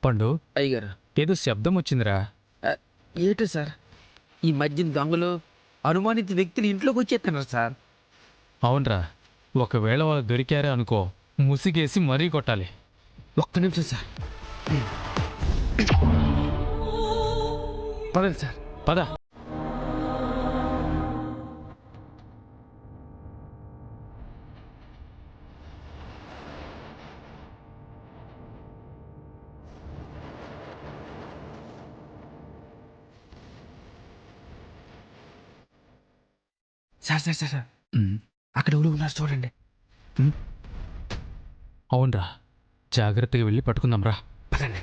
పండు అయ్యగారు ఏదో శబ్దం వచ్చిందిరా. ఏటో సార్, ఈ మధ్యన దొంగలు అనుమానిత వ్యక్తులు ఇంట్లోకి వచ్చేస్తున్నారు సార్. అవునరా, ఒకవేళ వాళ్ళు దొరికారే అనుకో, ముసిగేసి మరీ కొట్టాలి. ఒక్క నిమిషం సార్. పదండి సార్. పద. సార్ సార్ సార్ సార్ అక్కడ ఎవరు ఉన్నారు చూడండి. అవునరా, జాగ్రత్తగా వెళ్ళి పట్టుకుందాం రా. పదండి.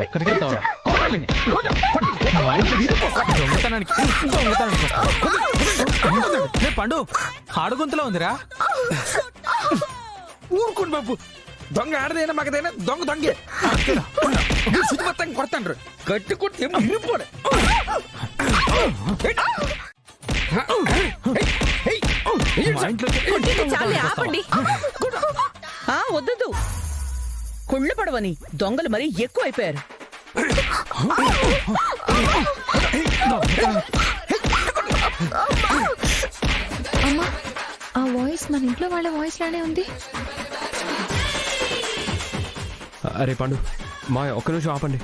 ఎక్కడికి వెళ్తావురా? పండు ఆడుగుంతలో ఉందిరా. ఊరుకోండి బాబు, దొంగ ఆడదైనా మగదైనా దొంగ దొంగే. సుతిమత్తంగా కొడతాండ్రు, గట్టి కొట్టి ఇరిపోడు. వద్దు, కుళ్ళు పడవని దొంగలు మరీ ఎక్కువైపోయారు. అమ్మా, ఆ వాయిస్ మన ఇంట్లో వాళ్ళ వాయిస్ లానే ఉంది. అరే పండు, మా ఒక్క నిమిషం ఆపండి.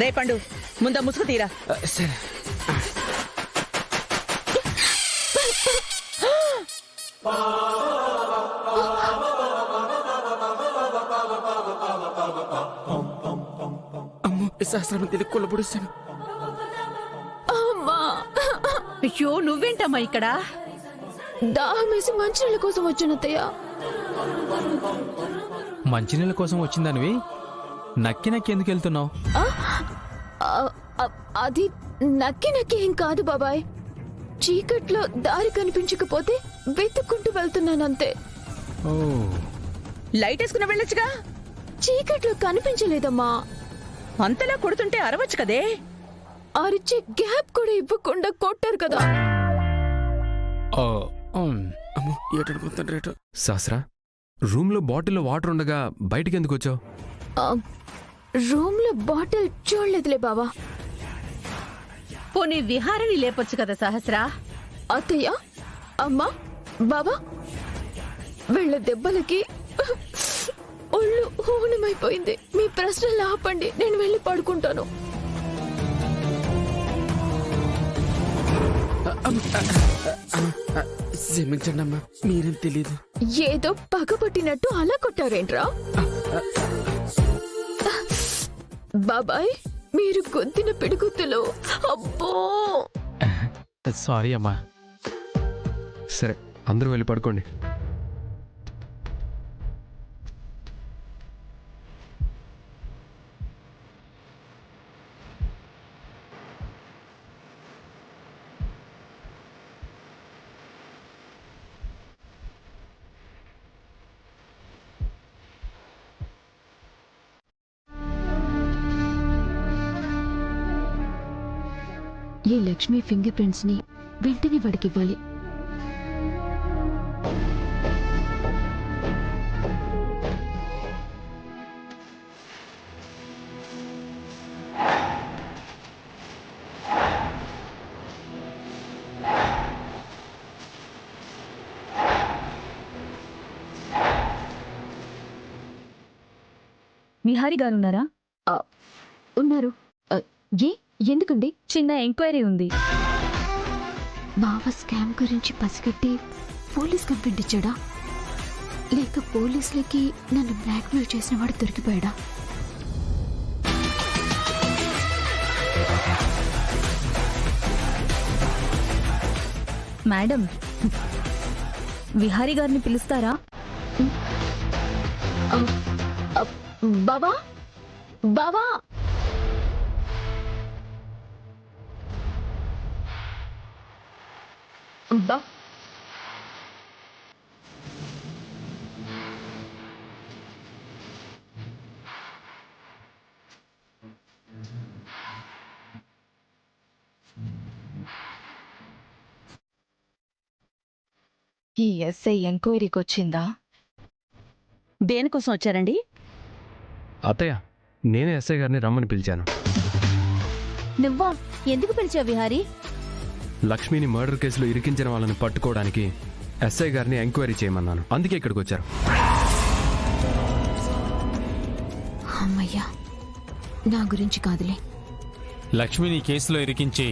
రే పండు, ముందా ముసుగు తీరా. సరే. అమ్మో, శాస్త్రం తెలియ కొల్లబొడిస్తాను. అయ్యో, నువ్వేంటమ్మా ఇక్కడ? దాహం వేసి మంచినీళ్ళ కోసం వచ్చినత్తయ్య. మంచినీళ్ళ కోసం వచ్చిందానివి నక్కి నక్కి ఎందుకు వెళ్తున్నావు? అది నక్కి నక్కి ఏం కాదు బాబాయ్, చీకట్లో దారి కనిపించకపోతే వెతుక్కుంటూ వెళ్తున్నానంతే. ఓ, లైట్ వేసుకుని వెళ్ళొచ్చుగా. చీకట్లో కనిపించలేదమ్మా. అంతలా కొడుతుంటే అరవచ్చు కదే. అరిచే గ్యాప్ కూడా ఇవ్వకుండా కొట్టారు కదా. అమ్మో, ఏటనుకుంటాను రేటు. శాస్త్ర, రూమ్ లో బాటిల్లో వాటర్ ఉండగా బయటికి ఎందుకు వచ్చావు? రూమ్ లో బాటిల్ చూడలేదులే బావా. పోనీ విహారని లేపొచ్చు కదా సహస్రా. అత్తయ్య, అమ్మా, బాబా, వీళ్ళ దెబ్బలకి ఒళ్ళు హూనమైపోయింది. మీ ప్రశ్నలు ఆపండి, నేను వెళ్ళి పడుకుంటాను. క్షమించండి అమ్మా, మీరేం తెలీదు. ఏదో పగపట్టినట్టు అలా కొట్టారేంట్రా? బాబాయ్, మీరు కొద్దిన పిడుగుతులు. అబ్బో, సారీ అమ్మా. సరే, అందరూ వెళ్ళి పడుకోండి. ఈ లక్ష్మి ఫింగర్ ప్రింట్స్ ని వెంటనే వాడికి ఇవ్వాలి. విహారి గారు ఉన్నారా? ఉన్నారు. ఎందుకండి? చిన్న ఎంక్వైరీ ఉంది. బావ స్కామ్ గురించి పసిగట్టి పోలీస్ కంప్లైంట్ ఇచ్చాడా, లేక పోలీసులకి నన్ను బ్లాక్మెయిల్ చేసిన వాడు దొరికిపోయాడా? మేడం, విహారి గారిని పిలుస్తారా? బావా, బావా, బా ఈ ఎస్ఐ ఎంక్వైరీకి వచ్చిందా? దేనికోసం వచ్చారండి? అత్తయ్య, నేనే ఎస్ఐ గారిని రమ్మని పిలిచాను. నువ్వా? ఎందుకు పిలిచావు విహారీ? లక్ష్మిని మర్డర్ కేసులో ఇరికించిన వాళ్ళని పట్టుకోవడానికి ఎస్ఐ గారిని ఎంక్వైరీ చేయమన్నాను. అందుకే ఇక్కడికి వచ్చారు. అమ్మయ్యా, నా గురించి కాదులే. లక్ష్మిని కేసులో ఇరికించి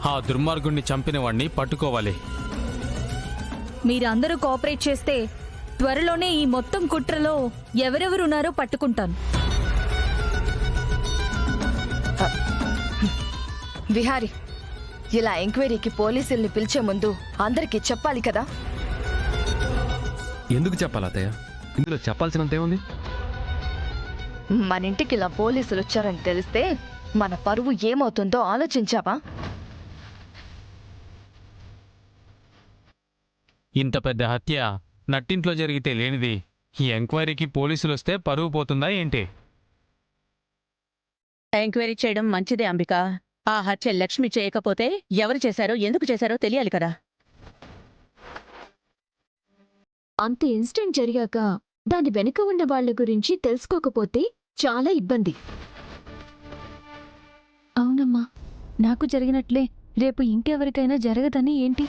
ఆ దుర్మార్గుణ్ణి చంపిన వాణ్ణి పట్టుకోవాలి. మీరందరూ కోఆపరేట్ చేస్తే త్వరలోనే ఈ మొత్తం కుట్రలో ఎవరెవరున్నారో పట్టుకుంటాను. విహారీ, ఇలా ఎంక్వైరీకి పోలీసుల్ని పిలిచే ముందు అందరికీ చెప్పాలి కదా? ఎందుకు చెప్పాలి అత్తయ్య? ఇందులో చెప్పాల్సినంత ఏముంది? మన ఇంటికి ఇలా పోలీసులు వచ్చారని తెలిస్తే మన పరువు ఏమవుతుందో ఆలోచించావా? ఇంత పెద్ద హత్య నట్టింట్లో జరిగితే లేనిది ఈ ఎంక్వైరీకి పోలీసులు వస్తే పరువు పోతుందా ఏంటి? ఎంక్వైరీ చేయడం మంచిదే అంబిక. ఆ హత్య లక్ష్మి చేయకపోతే ఎవరు చేశారో ఎందుకు చేశారో తెలియాలి కదా. అంత ఇన్సిడెంట్ జరిగాక దాని వెనుక ఉన్న వాళ్ళ గురించి తెలుసుకోకపోతే చాలా ఇబ్బంది. అవునమ్మా, నాకు జరిగినట్లే రేపు ఇంకెవరికైనా జరగదని ఏంటి?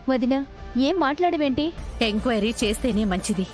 వదినా, ఏం మాట్లాడవేంటి? ఎంక్వైరీ చేస్తేనే మంచిది.